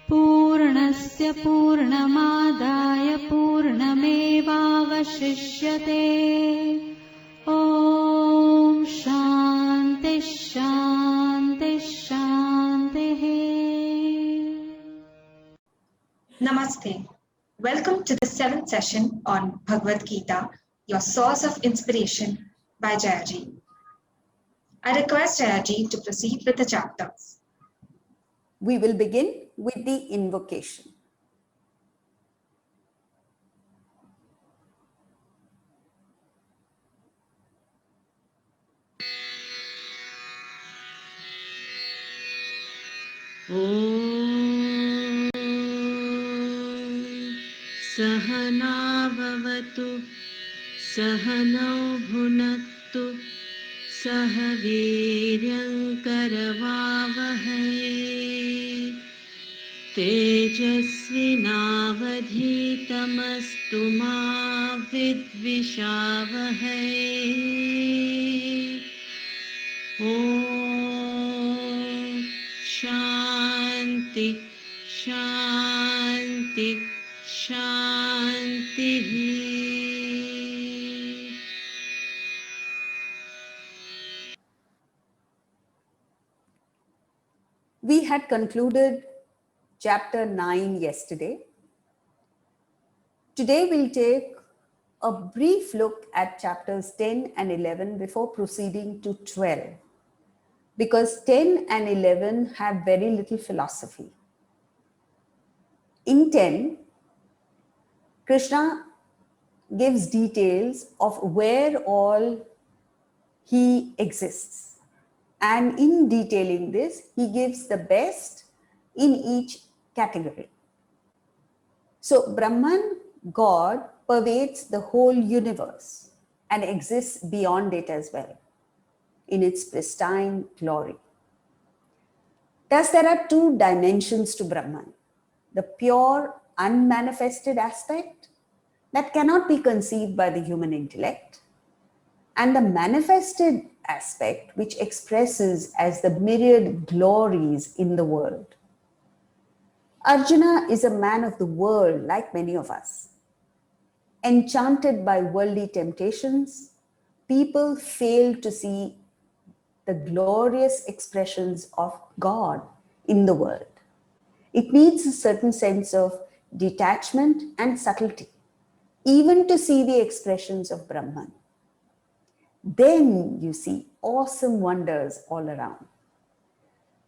पूर्णस्य पूर्णमादाय पूर्णमेवावशिष्यते। ॐ शान्ति शान्ति शान्तिः। Namaste. Welcome to the 7th session on Bhagavad Gita, your source of inspiration by Jayaji. I request Jayaji to proceed with the chapters. We will begin with the invocation. सहना भवतु सहनौ भुनक्तु सह वीर्यं करवावहै तेजस्विनावधीतमस्तु मा विद्विषावहै। ॐ शान्ति शान्ति शान्तिः। We had concluded chapter 9 yesterday. Today we'll take a brief look at chapters 10 and 11 before proceeding to 12, because 10 and 11 have very little philosophy. In 10, Krishna gives details of where all he exists. And in detailing this, he gives the best in each category. So Brahman, God, pervades the whole universe and exists beyond it as well, in its pristine glory. Thus, there are two dimensions to Brahman: the pure, unmanifested aspect that cannot be conceived by the human intellect, and the manifested aspect which expresses as the myriad glories in the world. Arjuna is a man of the world like many of us. Enchanted by worldly temptations, people fail to see the glorious expressions of God in the world. It needs a certain sense of detachment and subtlety, even to see the expressions of Brahman. Then you see awesome wonders all around.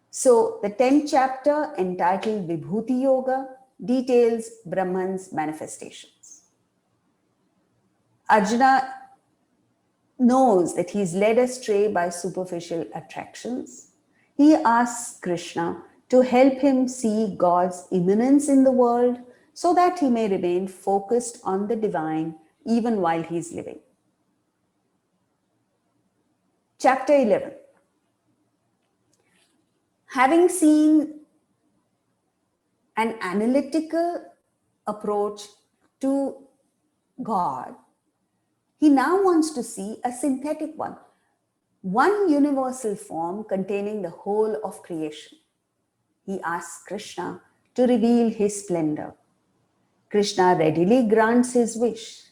So the 10th chapter, entitled Vibhuti Yoga, details Brahman's manifestations. Arjuna knows that he is led astray by superficial attractions. He asks Krishna to help him see God's immanence in the world so that he may remain focused on the divine even while he is living. Chapter 11. Having seen an analytical approach to God, he now wants to see a synthetic one universal form containing the whole of creation. He asks Krishna to reveal his splendor. Krishna readily grants his wish.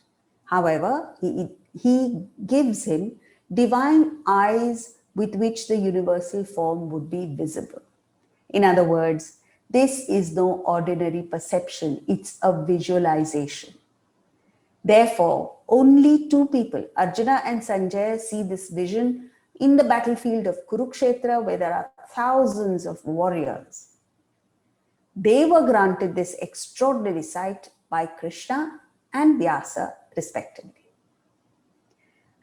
However, he gives him divine eyes with which the universal form would be visible. In other words, this is no ordinary perception, it's a visualization. Therefore, only two people, Arjuna and Sanjaya, see this vision in the battlefield of Kurukshetra, where there are thousands of warriors. They were granted this extraordinary sight by Krishna and Vyasa, respectively.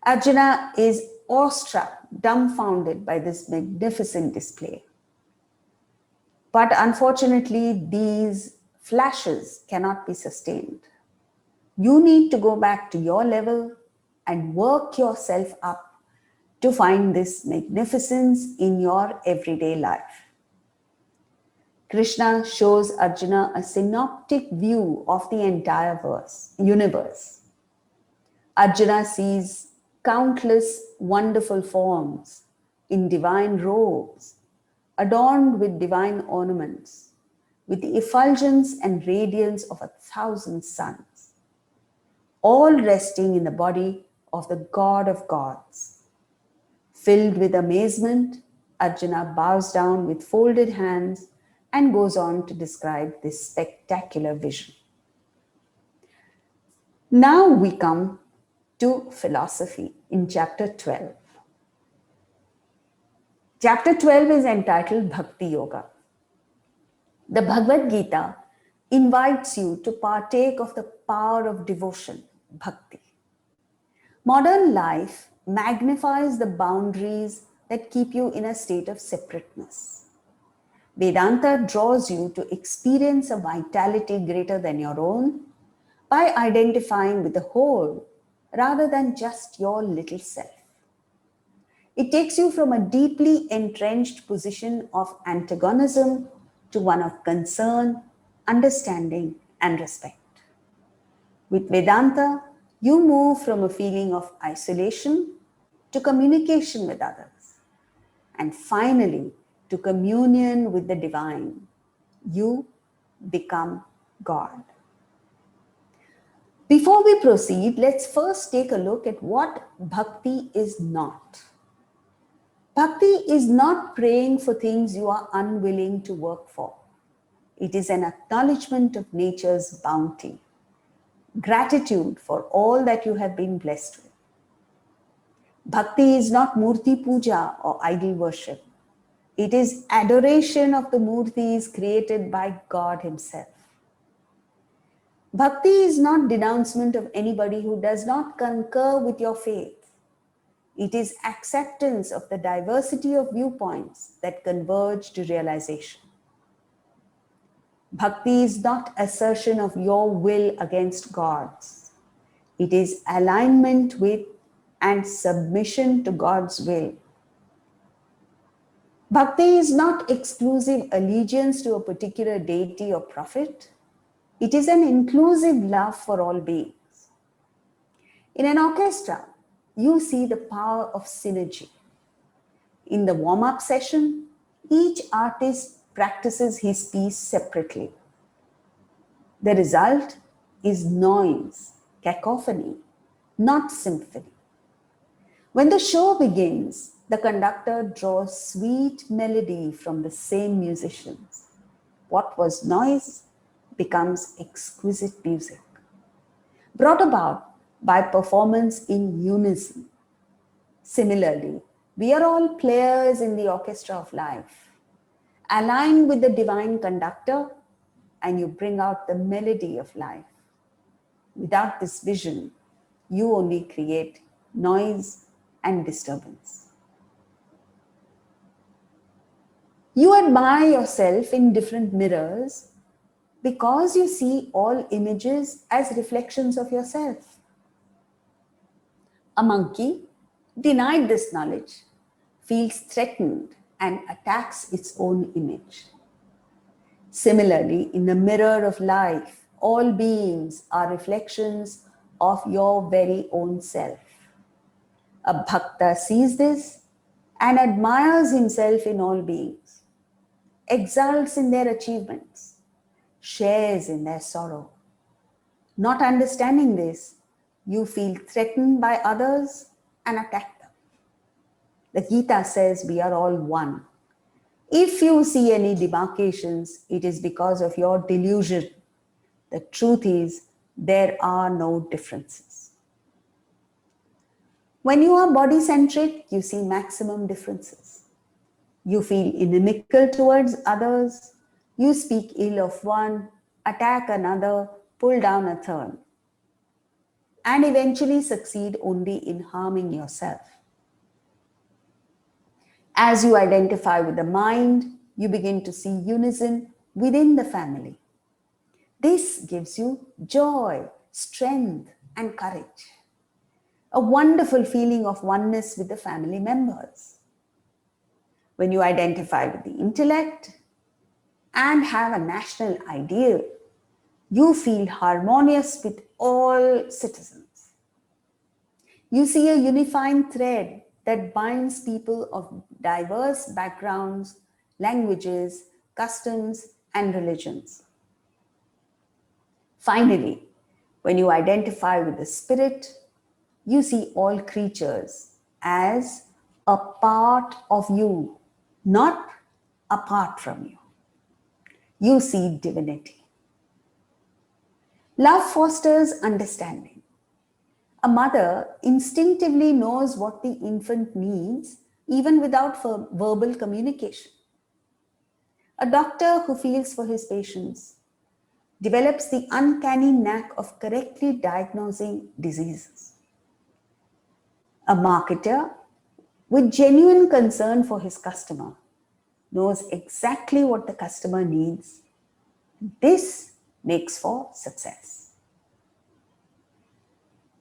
Arjuna is awestruck, dumbfounded by this magnificent display. But unfortunately, these flashes cannot be sustained. You need to go back to your level and work yourself up to find this magnificence in your everyday life. Krishna shows Arjuna a synoptic view of the entire universe. Arjuna sees countless wonderful forms in divine robes, adorned with divine ornaments, with the effulgence and radiance of 1,000 suns, all resting in the body of the God of gods. Filled with amazement, Arjuna bows down with folded hands and goes on to describe this spectacular vision. Now we come to philosophy in chapter 12. Chapter 12 is entitled Bhakti Yoga. The Bhagavad Gita invites you to partake of the power of devotion, bhakti. Modern life magnifies the boundaries that keep you in a state of separateness. Vedanta draws you to experience a vitality greater than your own by identifying with the whole rather than just your little self. It takes you from a deeply entrenched position of antagonism to one of concern, understanding, and respect. With Vedanta, you move from a feeling of isolation to communication with others, and finally to communion with the divine. You become God. Before we proceed, let's first take a look at what bhakti is not. Bhakti is not praying for things you are unwilling to work for. It is an acknowledgement of nature's bounty, gratitude for all that you have been blessed with. Bhakti is not murti puja or idol worship. It is adoration of the murtis created by God Himself. Bhakti is not denouncement of anybody who does not concur with your faith. It is acceptance of the diversity of viewpoints that converge to realization. Bhakti is not assertion of your will against God's. It is alignment with and submission to God's will. Bhakti is not exclusive allegiance to a particular deity or prophet. It is an inclusive love for all beings. In an orchestra, you see the power of synergy. In the warm-up session, each artist practices his piece separately. The result is noise, cacophony, not symphony. When the show begins, the conductor draws sweet melody from the same musicians. What was noise becomes exquisite music, brought about by performance in unison. Similarly, we are all players in the orchestra of life. Align with the divine conductor and you bring out the melody of life. Without this vision, you only create noise and disturbance. You admire yourself in different mirrors because you see all images as reflections of yourself. A monkey, denied this knowledge, feels threatened and attacks its own image. Similarly, in the mirror of life, all beings are reflections of your very own self. A bhakta sees this and admires himself in all beings, exults in their achievements, shares in their sorrow. Not understanding this, you feel threatened by others and attack them. The Gita says we are all one. If you see any demarcations, it is because of your delusion. The truth is, there are no differences. When you are body-centric, you see maximum differences. You feel inimical towards others. You speak ill of one, attack another, pull down a third, and eventually succeed only in harming yourself. As you identify with the mind, you begin to see unison within the family. This gives you joy, strength, and courage. A wonderful feeling of oneness with the family members. When you identify with the intellect and have a national ideal, you feel harmonious with all citizens. You see a unifying thread that binds people of diverse backgrounds languages, customs, and religions. Finally, when you identify with the spirit, you see all creatures as a part of you, not apart from you. You see divinity. Love fosters understanding. A mother instinctively knows what the infant needs even without verbal communication. A doctor who feels for his patients develops the uncanny knack of correctly diagnosing diseases. A marketer with genuine concern for his customer knows exactly what the customer needs. This makes for success.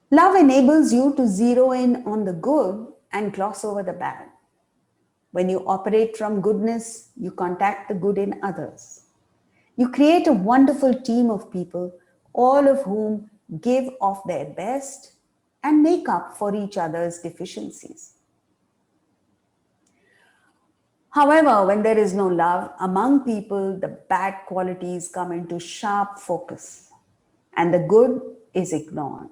Love enables you to zero in on the good and gloss over the bad. When you operate from goodness, you contact the good in others. You create a wonderful team of people, all of whom give of their best and make up for each other's deficiencies. However, when there is no love among people, the bad qualities come into sharp focus and the good is ignored.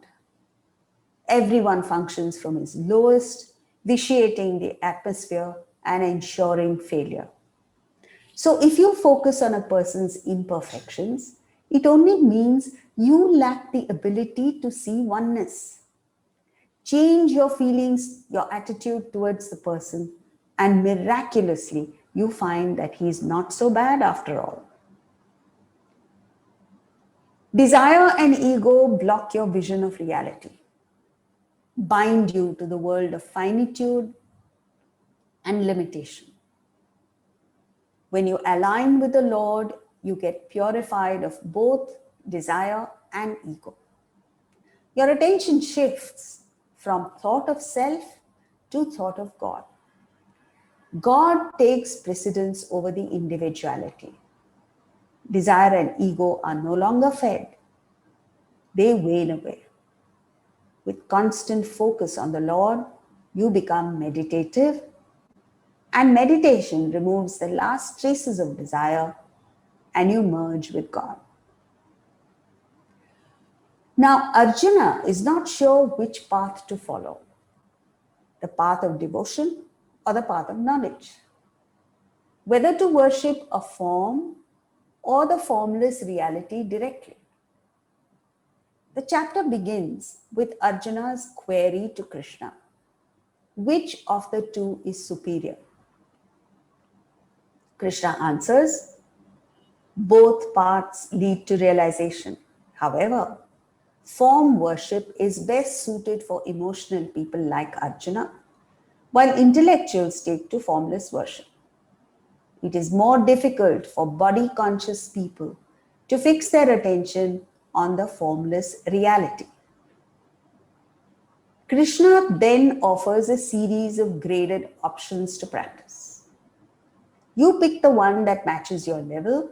Everyone functions from his lowest, vitiating the atmosphere and ensuring failure. So, if you focus on a person's imperfections, it only means you lack the ability to see oneness. Change your feelings, your attitude towards the person, and miraculously, you find that he is not so bad after all. Desire and ego block your vision of reality, bind you to the world of finitude and limitation. When you align with the Lord, you get purified of both desire and ego. Your attention shifts from thought of self to thought of God. God takes precedence over the individuality. Desire and ego are no longer fed, they wane away. With constant focus on the Lord, you become meditative, and meditation removes the last traces of desire and you merge with God. Now, Arjuna is not sure which path to follow, the path of devotion or the path of knowledge, whether to worship a form or the formless reality directly. The chapter begins with Arjuna's query to Krishna: which of the two is superior? Krishna answers, both paths lead to realization. However, form worship is best suited for emotional people like Arjuna, while intellectuals take to formless worship. It is more difficult for body conscious people to fix their attention on the formless reality. Krishna then offers a series of graded options to practice. You pick the one that matches your level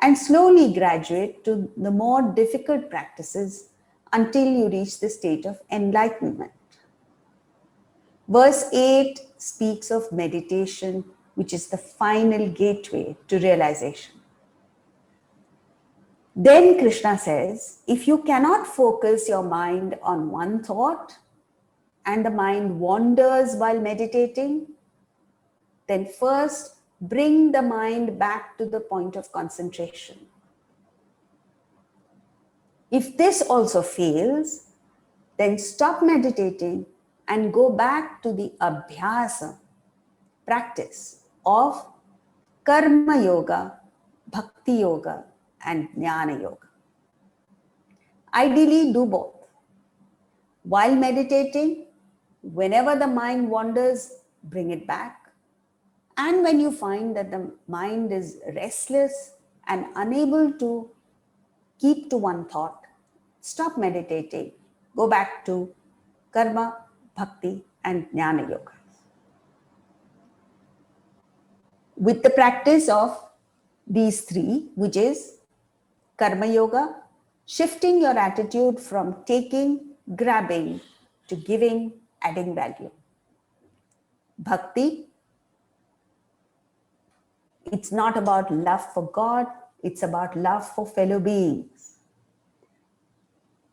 and slowly graduate to the more difficult practices until you reach the state of enlightenment. Verse 8 speaks of meditation, which is the final gateway to realization. Then Krishna says, if you cannot focus your mind on one thought and the mind wanders while meditating, then first bring the mind back to the point of concentration. If this also fails, then stop meditating and go back to the abhyasa, practice of karma yoga, bhakti yoga, and jnana yoga. Ideally, do both. While meditating, whenever the mind wanders, bring it back. And when you find that the mind is restless and unable to keep to one thought, stop meditating, go back to karma, bhakti, and jnana yoga. With the practice of these three, which is karma yoga, shifting your attitude from taking, grabbing, to giving, adding value. Bhakti, It's not about love for God, it's about love for fellow beings.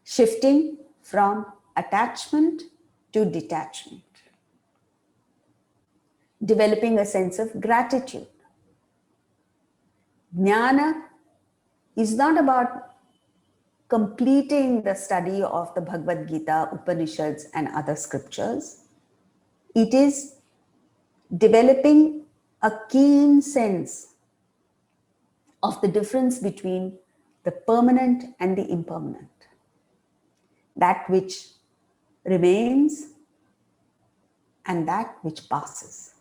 Shifting from attachment to detachment. Developing a sense of gratitude. Jnana is not about completing the study of the Bhagavad Gita, Upanishads, and other scriptures. It is developing a keen sense of the difference between the permanent and the impermanent. That which remains and that which passes.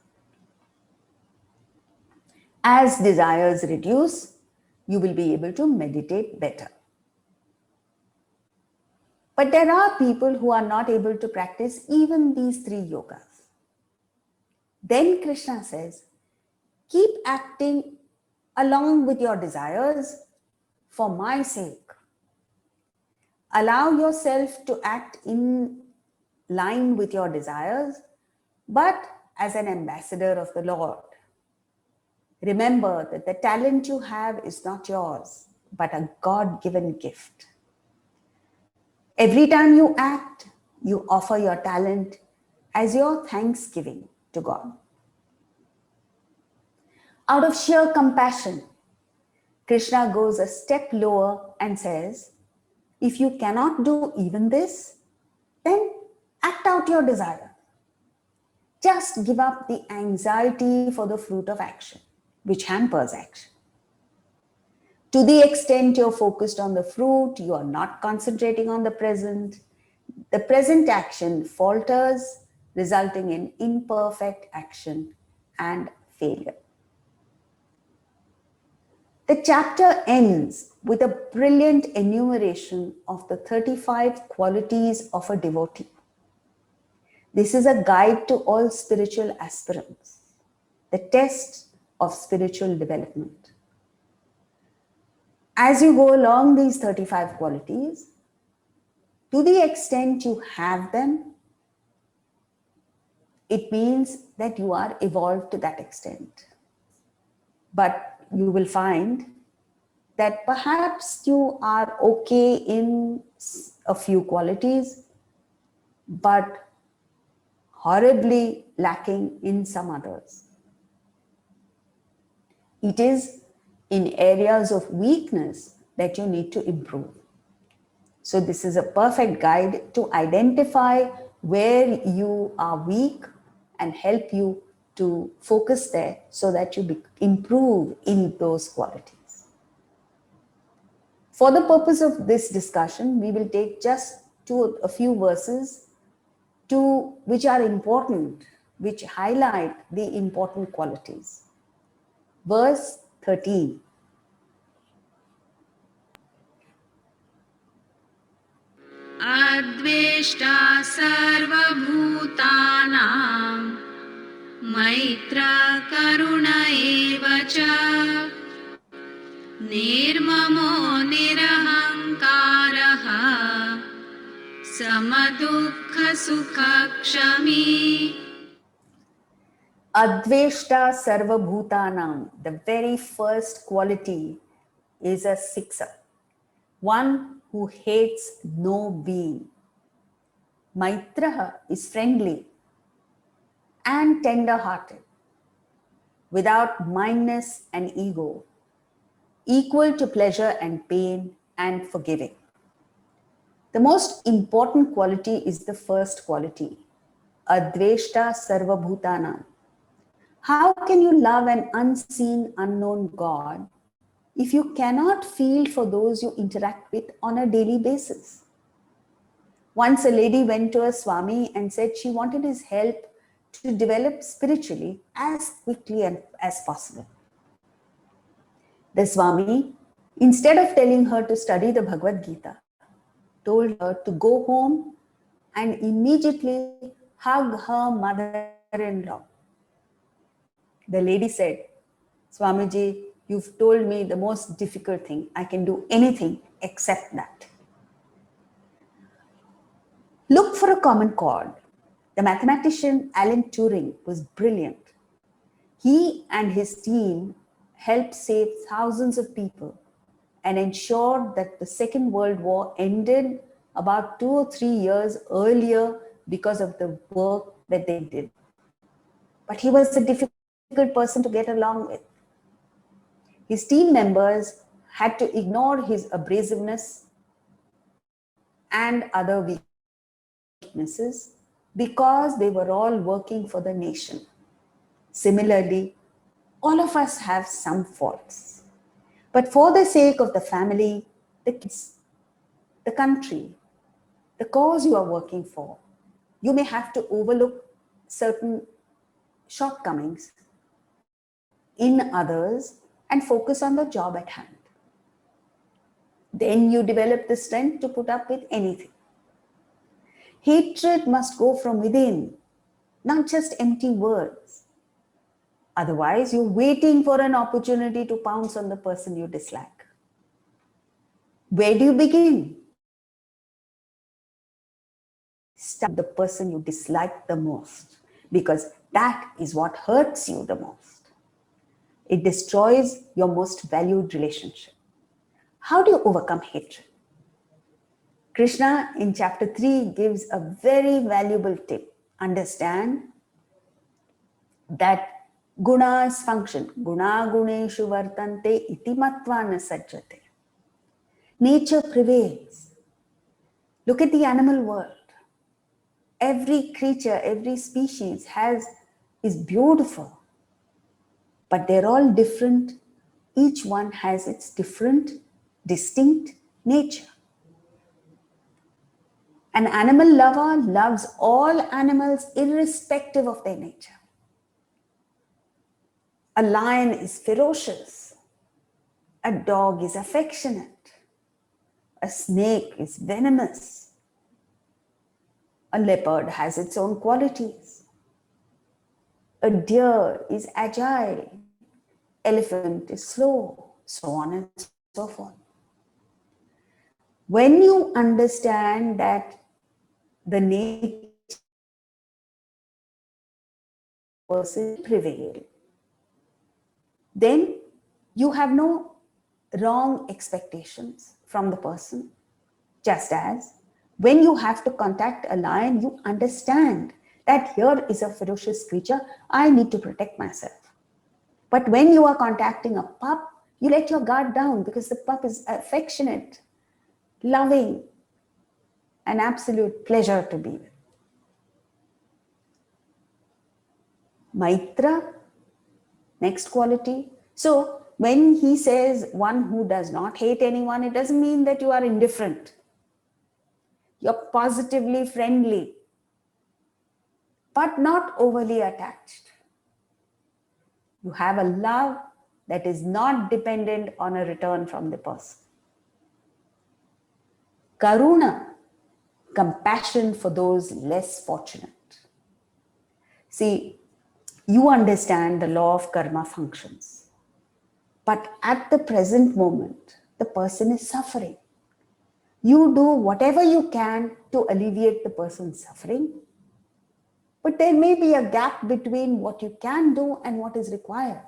As desires reduce, you will be able to meditate better. But there are people who are not able to practice even these three yogas. Then Krishna says, keep acting along with your desires for my sake. Allow yourself to act in line with your desires, but as an ambassador of the Lord. Remember that the talent you have is not yours, but a God-given gift. Every time you act, you offer your talent as your thanksgiving to God. Out of sheer compassion, Krishna goes a step lower and says, if you cannot do even this, then act out your desire. Just give up the anxiety for the fruit of action, which hampers action. To the extent you're focused on the fruit, you are not concentrating on the present action falters, resulting in imperfect action and failure. The chapter ends with a brilliant enumeration of the 35 qualities of a devotee. This is a guide to all spiritual aspirants, the test of spiritual development. As you go along these 35 qualities, to the extent you have them, it means that you are evolved to that extent. But you will find that perhaps you are okay in a few qualities, but horribly lacking in some others. It is in areas of weakness that you need to improve. So this is a perfect guide to identify where you are weak and help you to focus there so that you improve in those qualities. For the purpose of this discussion, we will take just a few verses which are important, which highlight the important qualities. Verse 13. अद्वेष्टा सर्वभूतानां मैत्रः करुण एव च निर्ममो निरहङ्कारः समदुःखसुखक्षमी. Adveshta Sarva Bhutanam, the very first quality is a siksa, one who hates no being. Maitraha is friendly and tender-hearted, without mindness and ego, equal to pleasure and pain and forgiving. The most important quality is the first quality, Adveshta Sarva Bhutanam. How can you love an unseen, unknown God if you cannot feel for those you interact with on a daily basis? Once a lady went to a Swami and said she wanted his help to develop spiritually as quickly as possible. The Swami, instead of telling her to study the Bhagavad Gita, told her to go home and immediately hug her mother-in-law. The lady said, Swamiji, you've told me the most difficult thing. I can do anything except that. Look for a common chord. The mathematician Alan Turing was brilliant. He and his team helped save thousands of people and ensured that the Second World War ended about 2 or 3 years earlier because of the work that they did. But he was a difficult person to get along with. His team members had to ignore his abrasiveness and other weaknesses because they were all working for the nation. Similarly, all of us have some faults. But for the sake of the family, the kids, the country, the cause you are working for, you may have to overlook certain shortcomings in others and focus on the job at hand. Then you develop the strength to put up with anything. Hatred must go from within, not just empty words. Otherwise, you're waiting for an opportunity to pounce on the person you dislike. Where do you begin? Start with the person you dislike the most, because that is what hurts you the most. It destroys your most valued relationship. How do you overcome hatred? Krishna in chapter 3 gives a very valuable tip. Understand that gunas function. Guna guneshu vartante iti matva na sajjate. Nature prevails. Look at the animal world. Every creature, every species is beautiful, but they're all different. Each one has its different, distinct nature. An animal lover loves all animals irrespective of their nature. A lion is ferocious. A dog is affectionate. A snake is venomous. A leopard has its own qualities. A deer is agile. Elephant is slow, so on and so forth. When you understand that the nature person prevail, then you have no wrong expectations from the person. Just as when you have to contact a lion, you understand that here is a ferocious creature, I need to protect myself. But when you are contacting a pup, you let your guard down because the pup is affectionate, loving, an absolute pleasure to be with. Maitra, next quality. So when he says one who does not hate anyone, it doesn't mean that you are indifferent. You're positively friendly, but not overly attached. You have a love that is not dependent on a return from the person. Karuna, compassion for those less fortunate. See, you understand the law of karma functions, but at the present moment, the person is suffering. You do whatever you can to alleviate the person's suffering, but there may be a gap between what you can do and what is required.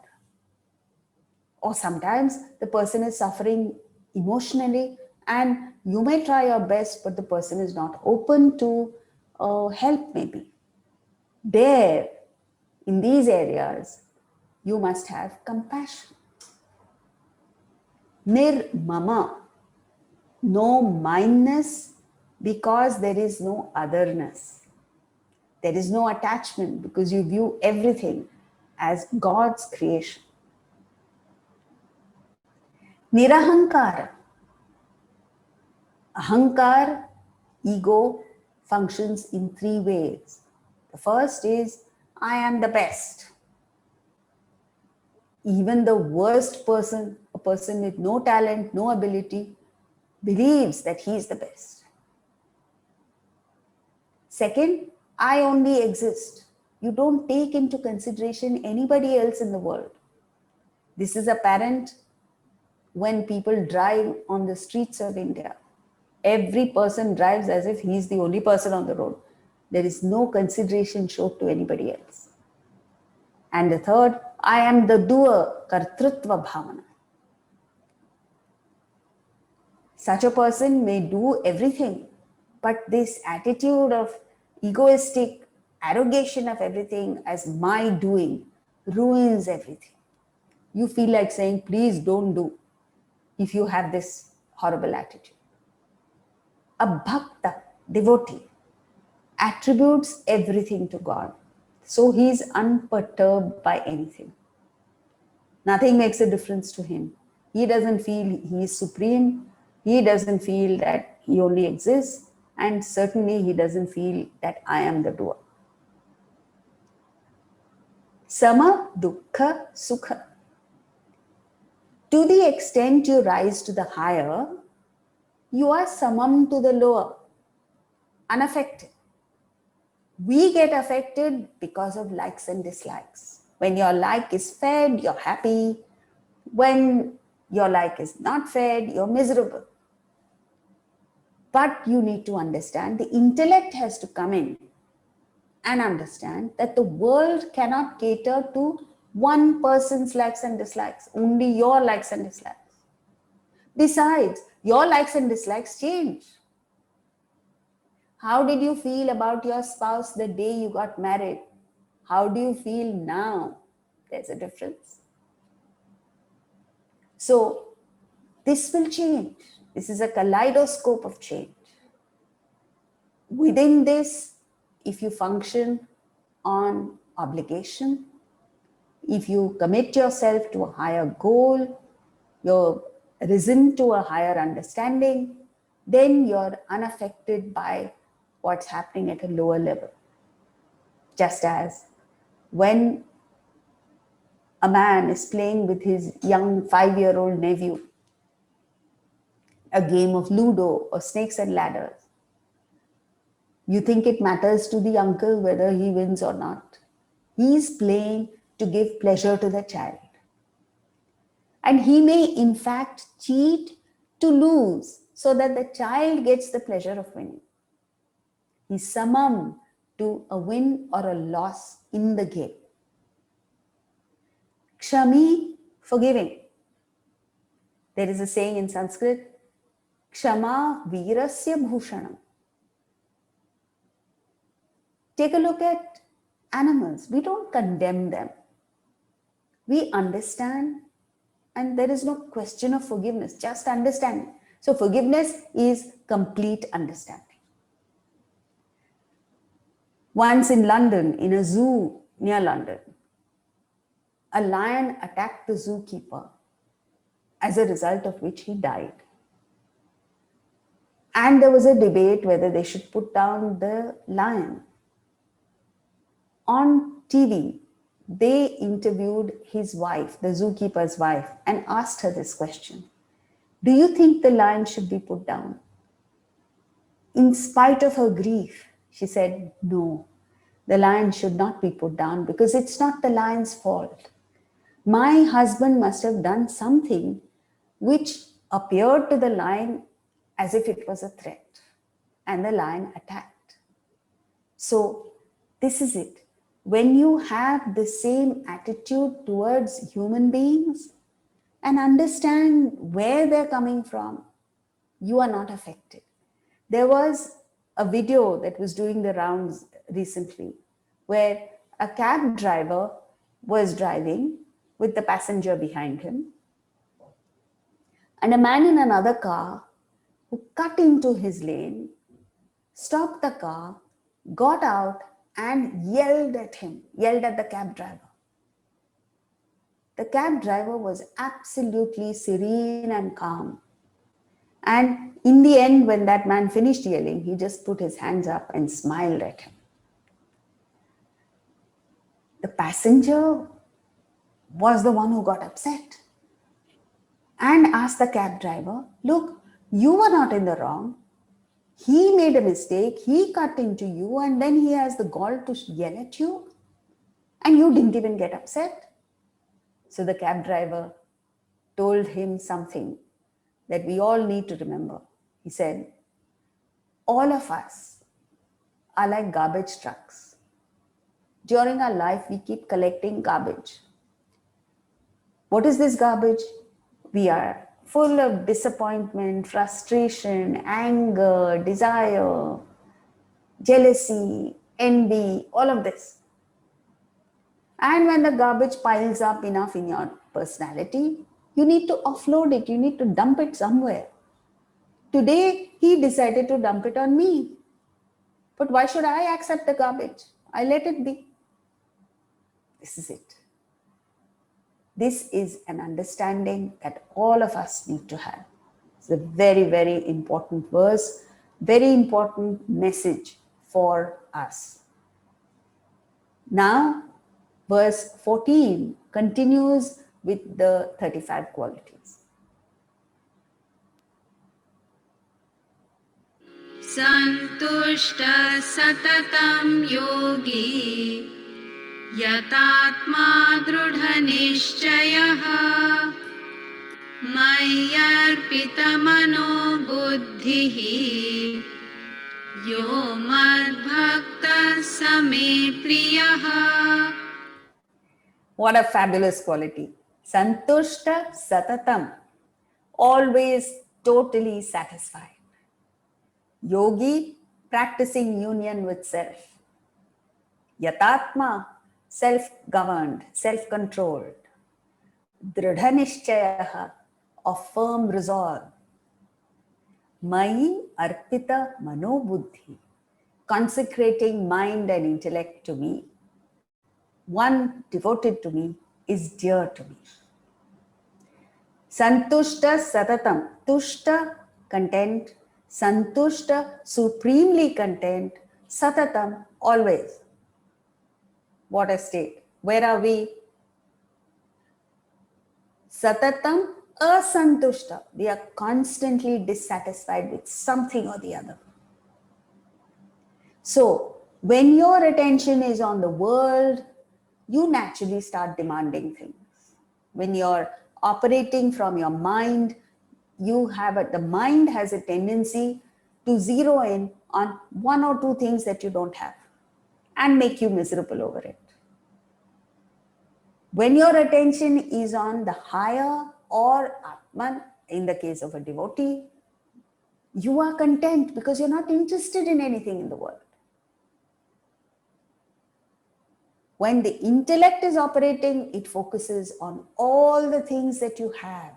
Or sometimes the person is suffering emotionally and you may try your best, but the person is not open to help maybe. There, in these areas, you must have compassion. Nirmama, no mindness because there is no otherness. There is no attachment because you view everything as God's creation. Nirahankara. Ahankar, ego, functions in 3 ways. The first is, I am the best. Even the worst person, a person with no talent, no ability, believes that he is the best. Second, I only exist. You don't take into consideration anybody else in the world. This is apparent when people drive on the streets of India. Every person drives as if he's the only person on the road. There is no consideration shown to anybody else. And the third, I am the doer, kartrutva bhavana. Such a person may do everything, but this attitude of egoistic arrogation of everything as my doing ruins everything. You feel like saying, please don't do, if you have this horrible attitude. A bhakta, devotee, attributes everything to God. So he is unperturbed by anything. Nothing makes a difference to him. He doesn't feel he is supreme. He doesn't feel that he only exists. And certainly he doesn't feel that I am the doer. Sama, dukkha, sukha. To the extent you rise to the higher, you are samam to the lower, unaffected. We get affected because of likes and dislikes. When your like is fed, you're happy. When your like is not fed, you're miserable. But you need to understand the intellect has to come in and understand that the world cannot cater to one person's likes and dislikes, only your likes and dislikes. Besides, your likes and dislikes change. How did you feel about your spouse the day you got married? How do you feel now? There's a difference. So, this will change. This is a kaleidoscope of change. Within this, if you function on obligation, if you commit yourself to a higher goal, you're risen to a higher understanding, then you're unaffected by what's happening at a lower level. Just as when a man is playing with his young 5-year-old nephew a game of Ludo or snakes and ladders, you think it matters to the uncle whether he wins or not. He is playing to give pleasure to the child. And he may in fact cheat to lose so that the child gets the pleasure of winning. He's samam to a win or a loss in the game. Kshami, forgiving. There is a saying in Sanskrit, Kshama virasya bhushanam. Take a look at animals. We don't condemn them. We understand, and there is no question of forgiveness, just understanding. So forgiveness is complete understanding. Once in London, in a zoo near London, a lion attacked the zookeeper, as a result of which he died. And there was a debate whether they should put down the lion. On TV, they interviewed his wife, the zookeeper's wife, and asked her this question. Do you think the lion should be put down? In spite of her grief, she said, no, the lion should not be put down because it's not the lion's fault. My husband must have done something which appeared to the lion as if it was a threat, and the lion attacked. So this is it. When you have the same attitude towards human beings and understand where they're coming from, you are not affected. There was a video that was doing the rounds recently where a cab driver was driving with the passenger behind him, and a man in another car who cut into his lane stopped the car, got out and yelled at him, yelled at the cab driver. The cab driver was absolutely serene and calm. And in the end, when that man finished yelling, he just put his hands up and smiled at him. The passenger was the one who got upset and asked the cab driver, look, you were not in the wrong. He made a mistake, he cut into you, and then he has the gall to yell at you, and you didn't even get upset. So the cab driver told him something that we all need to remember. He said, all of us are like garbage trucks. During our life, we keep collecting garbage. What is this garbage? We are full of disappointment, frustration, anger, desire, jealousy, envy, all of this. And when the garbage piles up enough in your personality, you need to offload it, you need to dump it somewhere. Today, he decided to dump it on me. But why should I accept the garbage? I let it be. This is it. This is an understanding that all of us need to have. It's a very, very important verse, very important message for us. Now, verse 14 continues with the 35 qualities. Santushta satatam yogi yatatma drudha Mayyarpitamano buddhihi yo madbhakta same priyaha. What a fabulous quality. Santushta satatam, always totally satisfied. Yogi, practicing union with self. Yatatma, self-governed, self-controlled. Dridhanishchayaha, of firm resolve. Mai arpita manobuddhi, consecrating mind and intellect to me. One devoted to me is dear to me. Santushta satatam, tushta, content, santushta, supremely content, satatam, always. What a state. Where are we? Satatam asantushta. We are constantly dissatisfied with something or the other. So, when your attention is on the world, you naturally start demanding things. When you're operating from your mind, the mind has a tendency to zero in on one or two things that you don't have and make you miserable over it. When your attention is on the higher or Atman, in the case of a devotee, you are content because you're not interested in anything in the world. When the intellect is operating, it focuses on all the things that you have,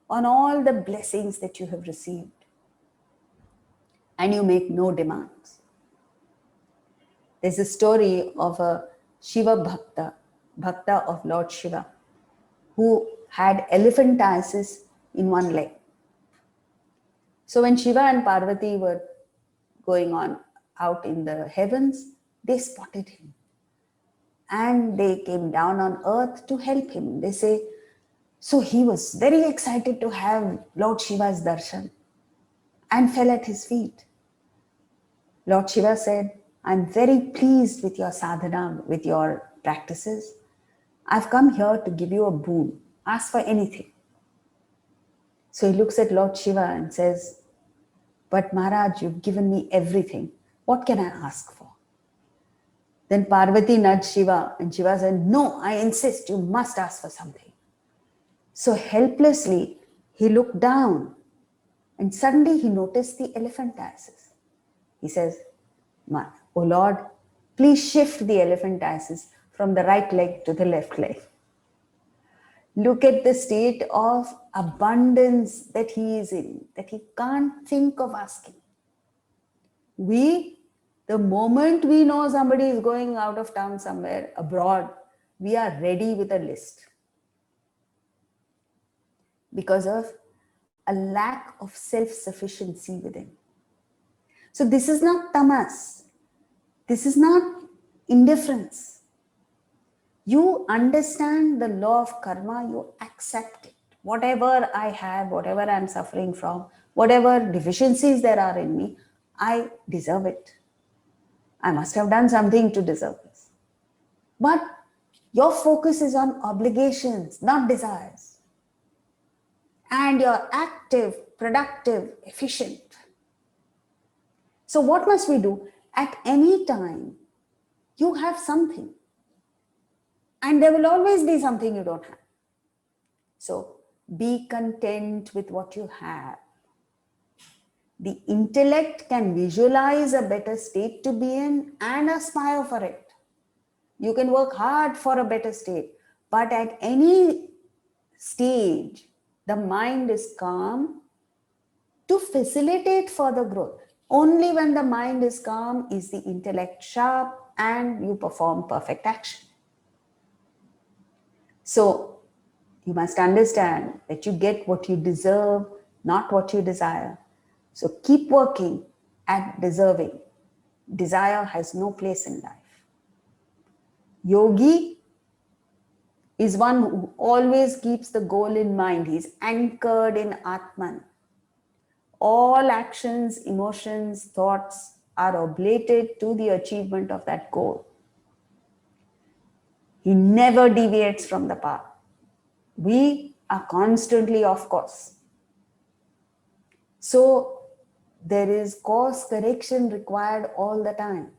on all the blessings that you have received, and you make no demands. There's a story of a Shiva Bhakta of Lord Shiva, who had elephantiasis in one leg. So when Shiva and Parvati were going on out in the heavens, they spotted him. And they came down on earth to help him. They say, so he was very excited to have Lord Shiva's darshan and fell at his feet. Lord Shiva said, I'm very pleased with your sadhana, with your practices. I've come here to give you a boon. Ask for anything. So he looks at Lord Shiva and says, but Maharaj, you've given me everything. What can I ask for? Then Parvati nudged Shiva and Shiva said, no, I insist, you must ask for something. So helplessly, he looked down and suddenly he noticed the elephantiasis. He says, oh Lord, please shift the elephantiasis from the right leg to the left leg. Look at the state of abundance that he is in, that he can't think of asking. The moment we know somebody is going out of town somewhere abroad, we are ready with a list because of a lack of self-sufficiency within. So this is not tamas. This is not indifference. You understand the law of karma, you accept it. Whatever I have, whatever I'm suffering from, whatever deficiencies there are in me, I deserve it. I must have done something to deserve this. But your focus is on obligations, not desires. And you're active, productive, efficient. So what must we do? At any time, you have something. And there will always be something you don't have. So be content with what you have. The intellect can visualize a better state to be in and aspire for it. You can work hard for a better state, but at any stage, the mind is calm to facilitate further growth. Only when the mind is calm is the intellect sharp and you perform perfect action. So you must understand that you get what you deserve, not what you desire. So keep working at deserving. Desire has no place in life. Yogi is one who always keeps the goal in mind. He's anchored in Atman. All actions, emotions, thoughts are oblated to the achievement of that goal. He never deviates from the path. We are constantly off course. So there is course correction required all the time.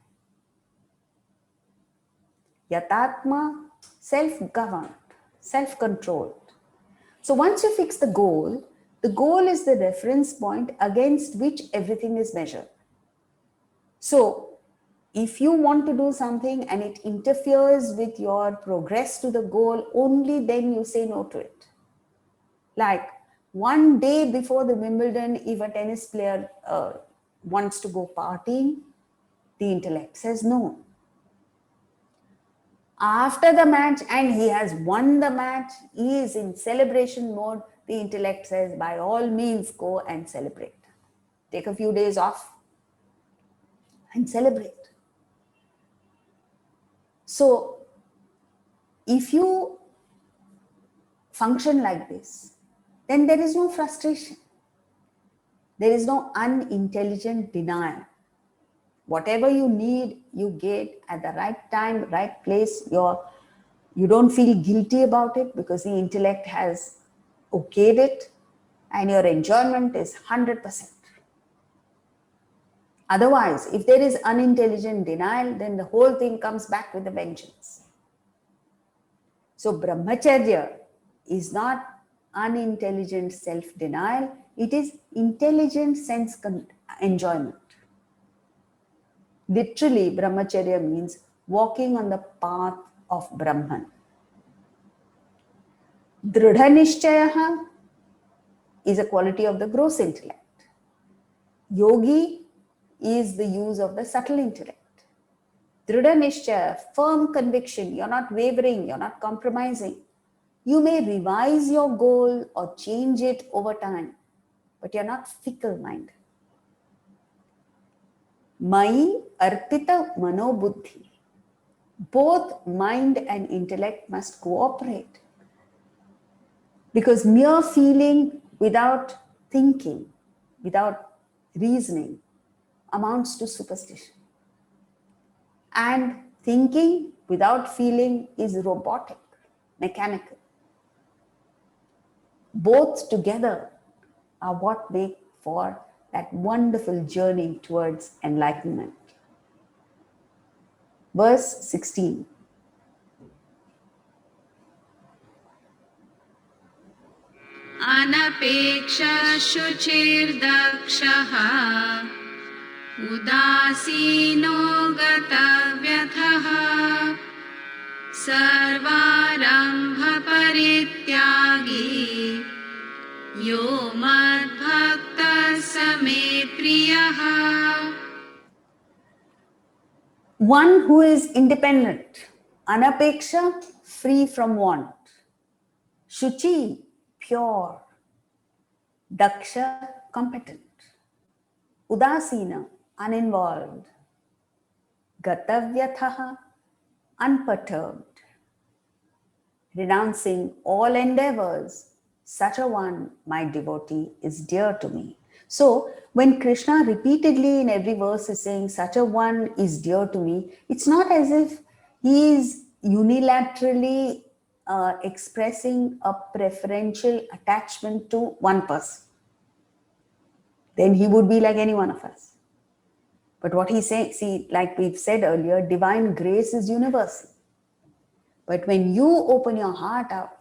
Yatatma, self-governed, self-controlled. So once you fix the goal is the reference point against which everything is measured. So if you want to do something and it interferes with your progress to the goal, only then you say no to it. Like one day before the Wimbledon, if a tennis player wants to go partying, the intellect says no. After the match and he has won the match, he is in celebration mode, the intellect says by all means go and celebrate. Take a few days off and celebrate. So if you function like this, then there is no frustration. There is no unintelligent denial. Whatever you need, you get at the right time, right place. You don't feel guilty about it because the intellect has okayed it and your enjoyment is 100%. Otherwise, if there is unintelligent denial, then the whole thing comes back with a vengeance. So brahmacharya is not unintelligent self-denial, it is intelligent sense enjoyment. Literally, brahmacharya means walking on the path of Brahman. Dridha nishchayaha is a quality of the gross intellect. Yogi is the use of the subtle intellect. Dridha nishchaya, firm conviction, you're not wavering, you're not compromising. You may revise your goal or change it over time, but you're not fickle-minded. Mai arpita manobuddhi. Both mind and intellect must cooperate. Because mere feeling without thinking, without reasoning, amounts to superstition. And thinking without feeling is robotic, mechanical. Both together are what make for that wonderful journey towards enlightenment. Verse 16. अनपेक्ष शुचिर्दक्षः उदासीनो गतव्यथः सर्वारम्भ परित्यागी यो मद्भक्तः स मे प्रियः. One who is independent, anapeksha, free from want, shuchi, pure, daksha, competent, udasina, uninvolved, gatavyathaha, unperturbed, renouncing all endeavors, such a one, my devotee, is dear to me. So, when Krishna repeatedly in every verse is saying, such a one is dear to me, it's not as if he is unilaterally expressing a preferential attachment to one person. Then he would be like any one of us. But what he's saying, see, like we've said earlier, divine grace is universal. But when you open your heart out,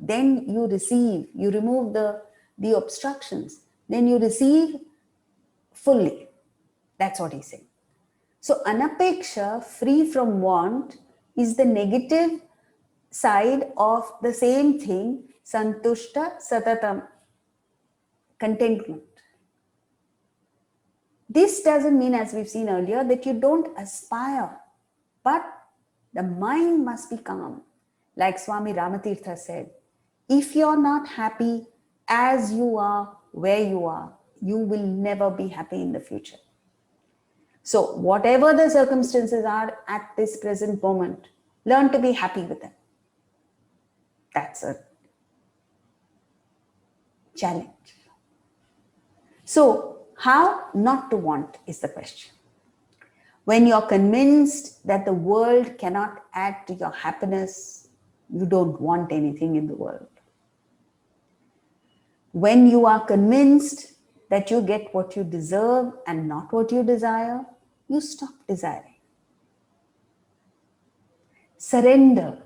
then you receive, you remove the obstructions, then you receive fully. That's what he's saying. So anapeksha, free from want, is the negative side of the same thing, santushta satatam, contentment. This doesn't mean, as we've seen earlier, that you don't aspire, but the mind must be calm. Like Swami Ramatirtha said, if you're not happy as you are, where you will never be happy in the future. So whatever the circumstances are at this present moment, learn to be happy with them. That's a challenge. So how not to want is the question. When you're convinced that the world cannot add to your happiness, you don't want anything in the world. When you are convinced that you get what you deserve and not what you desire, you stop desiring. Surrender.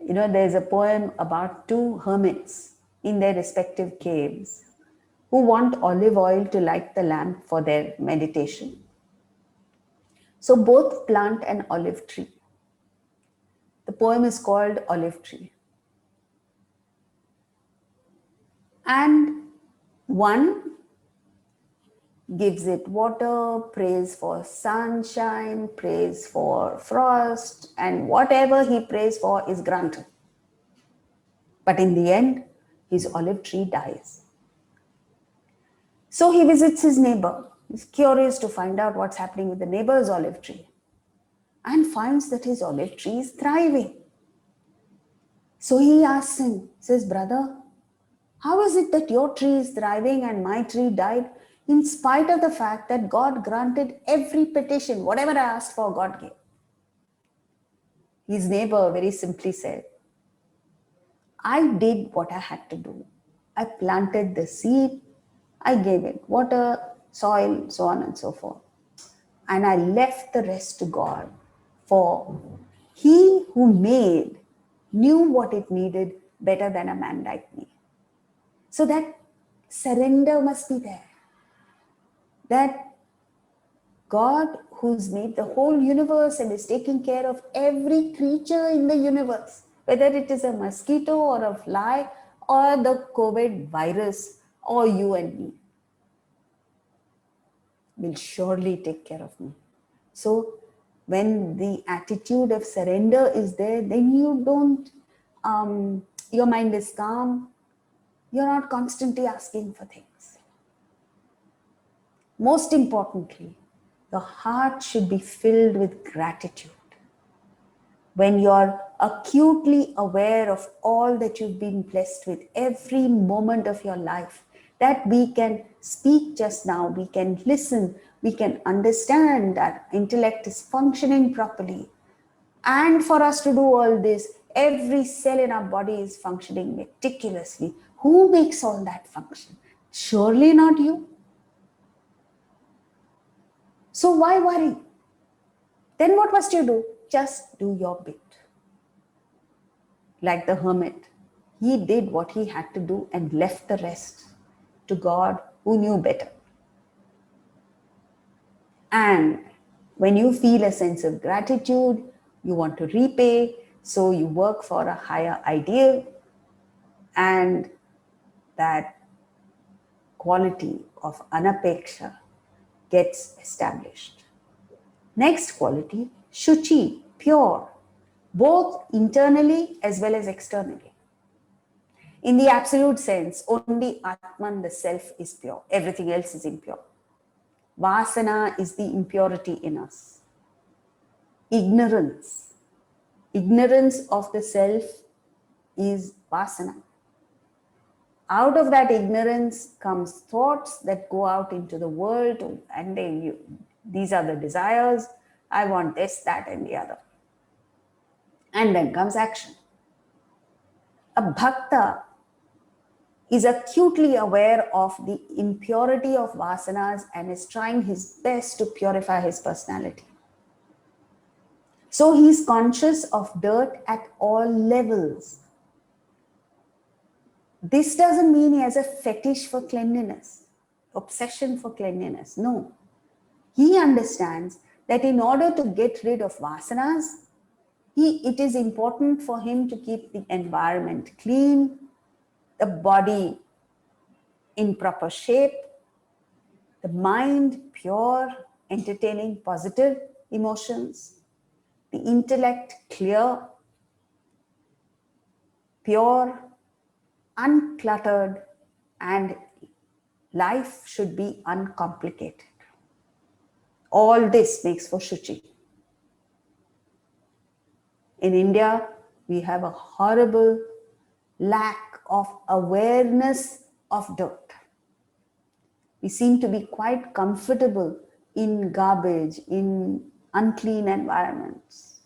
You know, there's a poem about two hermits in their respective caves who want olive oil to light the lamp for their meditation. So both plant an olive tree. The poem is called Olive Tree. And one gives it water, prays for sunshine, prays for frost, and whatever he prays for is granted. But in the end, his olive tree dies. So he visits his neighbor. He's curious to find out what's happening with the neighbor's olive tree and finds that his olive tree is thriving. So he asks him, says, brother, how is it that your tree is thriving and my tree died? In spite of the fact that God granted every petition, whatever I asked for, God gave. His neighbor very simply said, I did what I had to do. I planted the seed, I gave it water, soil, so on and so forth. And I left the rest to God. For he who made knew what it needed better than a man like me. So that surrender must be there. That God, who's made the whole universe and is taking care of every creature in the universe, whether it is a mosquito or a fly or the COVID virus or you and me, will surely take care of me. So when the attitude of surrender is there, then you don't, your mind is calm, you're not constantly asking for things. Most importantly, the heart should be filled with gratitude. When you're acutely aware of all that you've been blessed with, every moment of your life, that we can speak just now, we can listen, we can understand that intellect is functioning properly. And for us to do all this, every cell in our body is functioning meticulously. Who makes all that function? Surely not you. So why worry? Then what must you do? Just do your bit. Like the hermit, he did what he had to do and left the rest to God who knew better. And when you feel a sense of gratitude, you want to repay, so you work for a higher ideal, and that quality of anapeksha gets established. Next quality, shuchi, pure, both internally as well as externally. In the absolute sense, only Atman, the self, is pure. Everything else is impure. Vasana is the impurity in us. Ignorance. Ignorance of the self is vasana. Out of that ignorance comes thoughts that go out into the world, and these are the desires. I want this, that, and the other. And then comes action. A bhakta is acutely aware of the impurity of vasanas and is trying his best to purify his personality. So he's conscious of dirt at all levels. This doesn't mean he has a fetish for cleanliness, obsession for cleanliness. No. He understands that in order to get rid of vasanas, it is important for him to keep the environment clean, the body in proper shape, the mind pure, entertaining positive emotions, the intellect clear, pure, uncluttered, and life should be uncomplicated. All this makes for Shuchi. In India, we have a horrible lack of awareness of dirt. We seem to be quite comfortable in garbage, in unclean environments.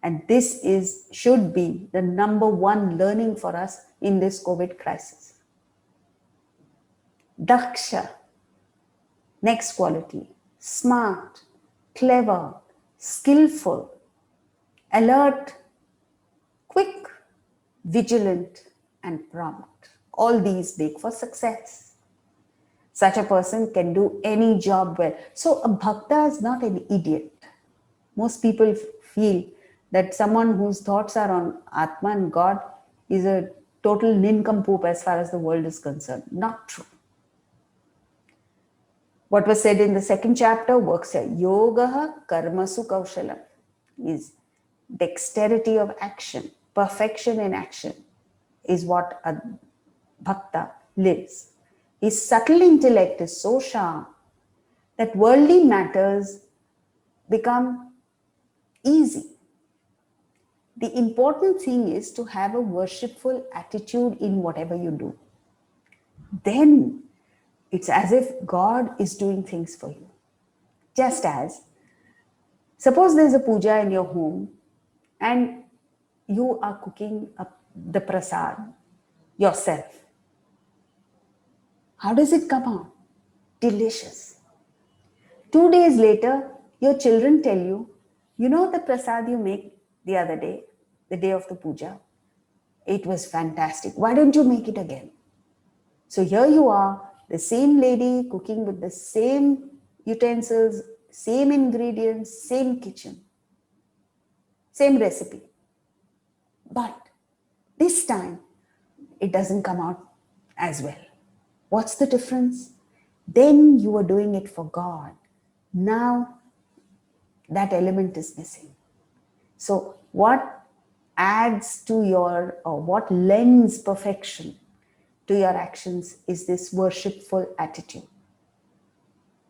And this should be the number one learning for us in this COVID crisis. Daksha, next quality, smart, clever, skillful, alert, quick, vigilant, and prompt. All these make for success. Such a person can do any job well. So a bhakta is not an idiot. Most people feel that someone whose thoughts are on Atma and God is a total nincompoop as far as the world is concerned. Not true. What was said in the second chapter works here. Yogaha karmasu kaushalam is dexterity of action, perfection in action is what a bhakta lives. His subtle intellect is so sharp that worldly matters become easy. The important thing is to have a worshipful attitude in whatever you do. Then it's as if God is doing things for you. Just as, suppose there's a puja in your home and you are cooking the prasad yourself. How does it come out? Delicious. 2 days later, your children tell you, you know the prasad you make the other day, the day of the puja? It was fantastic. Why don't you make it again? So here you are, the same lady cooking with the same utensils, same ingredients, same kitchen, same recipe. But this time, it doesn't come out as well. What's the difference? Then you were doing it for God. Now that element is missing. So what adds to what lends perfection to your actions is this worshipful attitude.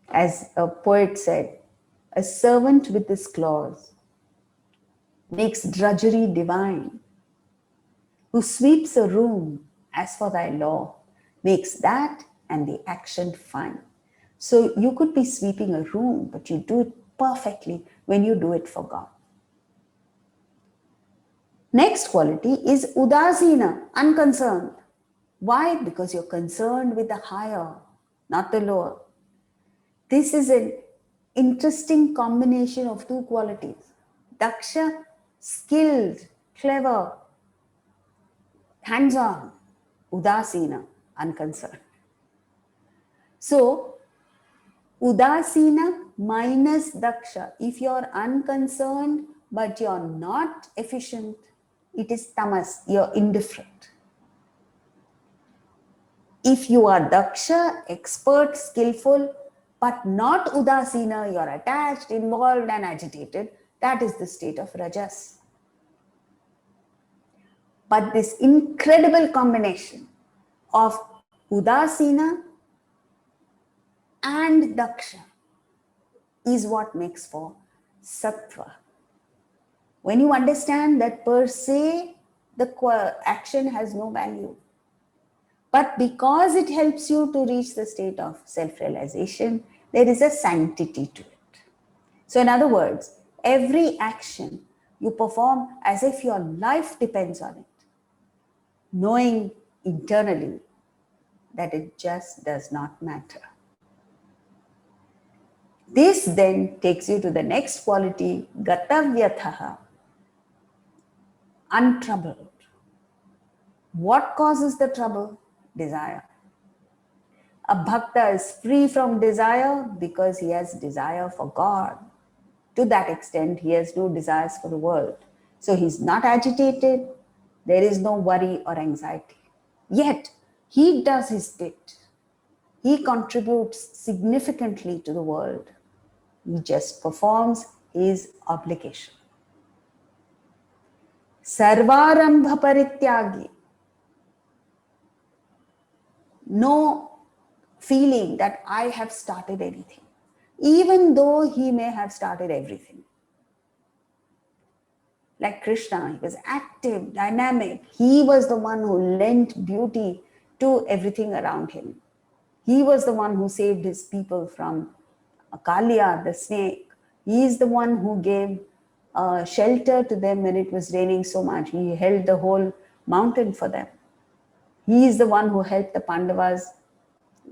As a poet said, a servant with this clause makes drudgery divine, who sweeps a room as for thy law, makes that and the action fine. So you could be sweeping a room, but you do it perfectly when you do it for God. Next quality is udasina, unconcerned. Why? Because you're concerned with the higher, not the lower. This is an interesting combination of two qualities. Daksha, skilled, clever, hands-on. Udasina, unconcerned. So, udasina minus daksha. If you're unconcerned but you're not efficient, it is tamas, you're indifferent. If you are daksha, expert, skillful, but not udasina, you're attached, involved, and agitated, that is the state of rajas. But this incredible combination of udasina and daksha is what makes for sattva. When you understand that per se the action has no value, but because it helps you to reach the state of self-realization, there is a sanctity to it. So in other words, every action you perform as if your life depends on it, knowing internally that it just does not matter. This then takes you to the next quality, gatavyathaha, untroubled. What causes the trouble? Desire. A bhakta is free from desire because he has desire for God. To that extent, he has no desires for the world. So he's not agitated, there is no worry or anxiety. Yet, he does his bit. He contributes significantly to the world. He just performs his obligation. Sarvarambha parityagi. No feeling that I have started anything, even though he may have started everything. Like Krishna, he was active, dynamic. He was the one who lent beauty to everything around him. He was the one who saved his people from Kalia, the snake. He is the one who gave shelter to them when it was raining so much. He held the whole mountain for them. He is the one who helped the Pandavas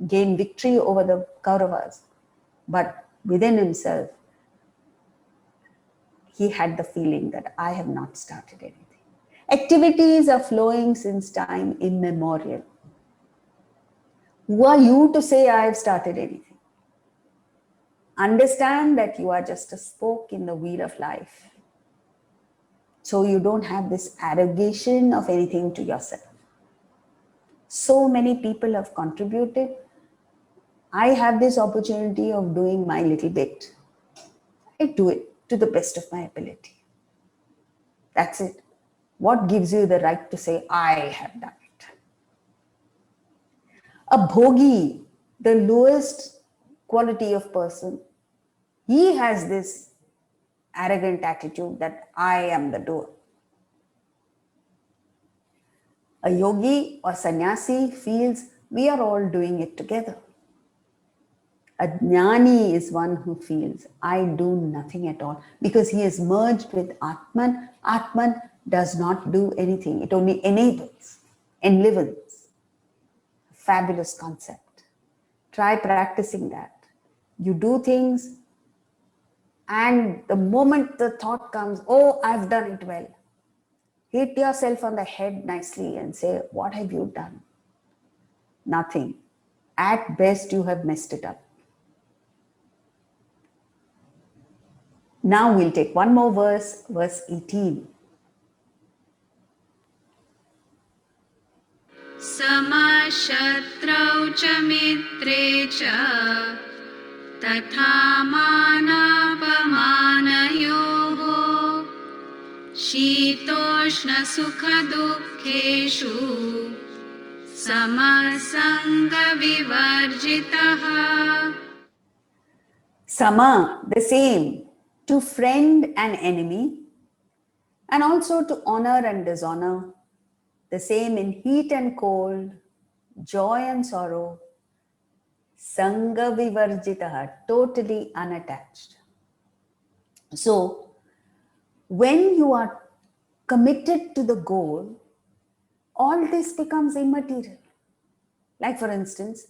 gain victory over the Kauravas. But within himself, he had the feeling that I have not started anything. Activities are flowing since time immemorial. Who are you to say I have started anything? Understand that you are just a spoke in the wheel of life. So you don't have this arrogation of anything to yourself. So many people have contributed. I have this opportunity of doing my little bit. I do it to the best of my ability. That's it. What gives you the right to say, I have done it? A bhogi, the lowest quality of person, he has this arrogant attitude that I am the doer. A yogi or sannyasi feels we are all doing it together. A jnani is one who feels I do nothing at all because he is merged with Atman. Atman does not do anything, it only enables, enlivens. Fabulous concept. Try practicing that. You do things, and the moment the thought comes, oh, I've done it well, hit yourself on the head nicely and say, what have you done? Nothing. At best, you have messed it up. Now we'll take one more verse, verse 18. समशत्रौ च मित्रे च तथा मानापमानयोः शीतोष्णसुखदुःखेषु समसङ्गविवर्जितः. Sama, the same, to friend and enemy, and also to honor and dishonor, the same in heat and cold, joy and sorrow, sanga vivarjitaha, totally unattached. So, when you are committed to the goal, all this becomes immaterial. Like, for instance,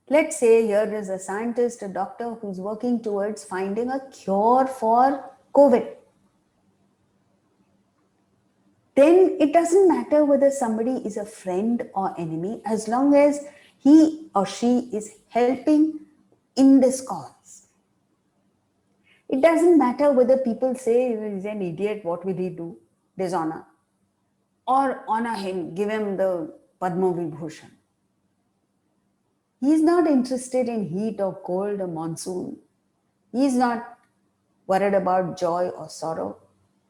let's say here is a scientist, a doctor who's working towards finding a cure for COVID. Then it doesn't matter whether somebody is a friend or enemy as long as he or she is helping in this cause. It doesn't matter whether people say he's an idiot, what will he do? Dishonor. Or honor him, give him the Padma Vibhushan. He is not interested in heat or cold or monsoon. He is not worried about joy or sorrow.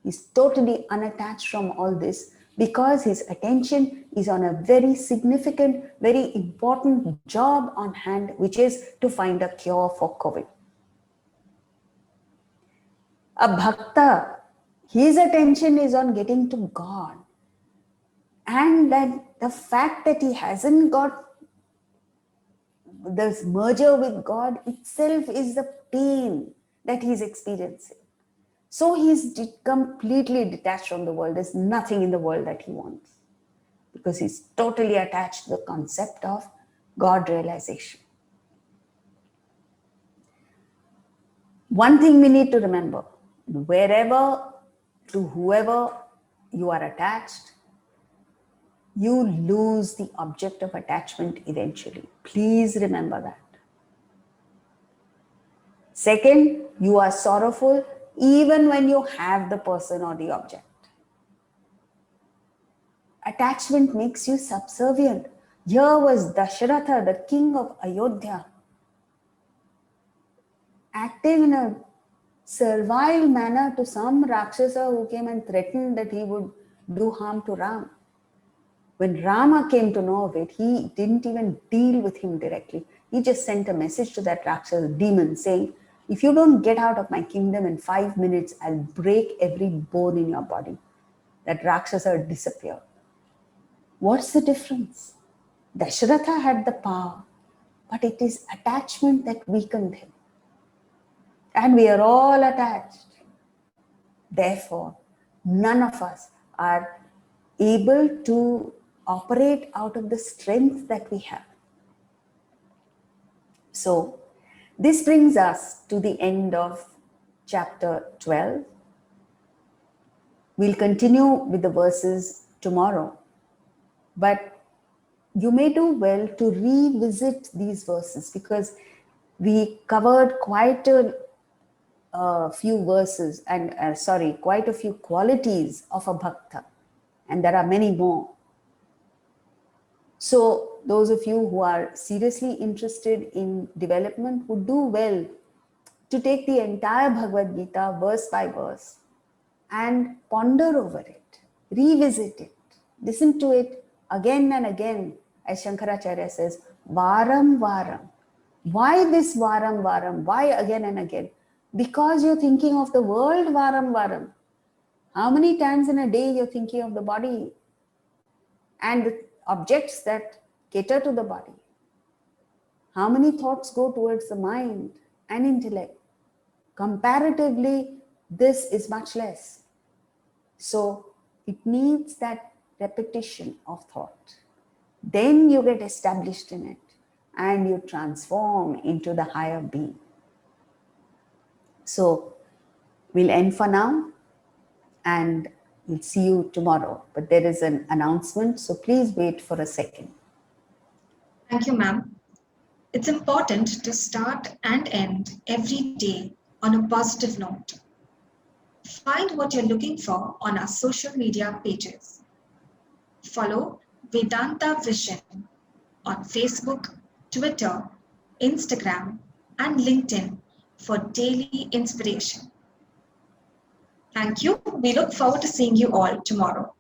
He's totally unattached from all this because his attention is on a very significant, very important job on hand, which is to find a cure for COVID. A bhakta, his attention is on getting to God. And that the fact that he hasn't got this merger with God itself is the pain that he's experiencing. So he's completely detached from the world. There's nothing in the world that he wants because he's totally attached to the concept of God realization. One thing we need to remember, wherever, to whoever you are attached, you lose the object of attachment eventually. Please remember that. Second, you are sorrowful even when you have the person or the object. Attachment makes you subservient. Here was Dasharatha, the king of Ayodhya, acting in a servile manner to some Rakshasa who came and threatened that he would do harm to Ram. When Rama came to know of it, he didn't even deal with him directly. He just sent a message to that Rakshasa demon saying, if you don't get out of my kingdom in 5 minutes, I'll break every bone in your body. That Rakshasa disappeared. What's the difference? Dasharatha had the power, but it is attachment that weakened him. And we are all attached. Therefore, none of us are able to operate out of the strength that we have. So, this brings us to the end of chapter 12. We'll continue with the verses tomorrow, but you may do well to revisit these verses because we covered quite a few verses and quite a few qualities of a bhakta, and there are many more. So those of you who are seriously interested in development would do well to take the entire Bhagavad Gita verse by verse and ponder over it, revisit it, listen to it again and again. As Shankaracharya says, varam varam. Why this varam varam? Why again and again? Because you're thinking of the world varam varam. How many times in a day you're thinking of the body and the objects that cater to the body? How many thoughts go towards the mind and intellect? Comparatively, this is much less. So it needs that repetition of thought. Then you get established in it and you transform into the higher being. So we'll end for now and we'll see you tomorrow. But there is an announcement, so please wait for a second. Thank you, ma'am. It's important to start and end every day on a positive note. Find what you're looking for on our social media pages. Follow Vedanta Vision on Facebook, Twitter, Instagram, and LinkedIn for daily inspiration. Thank you. We look forward to seeing you all tomorrow.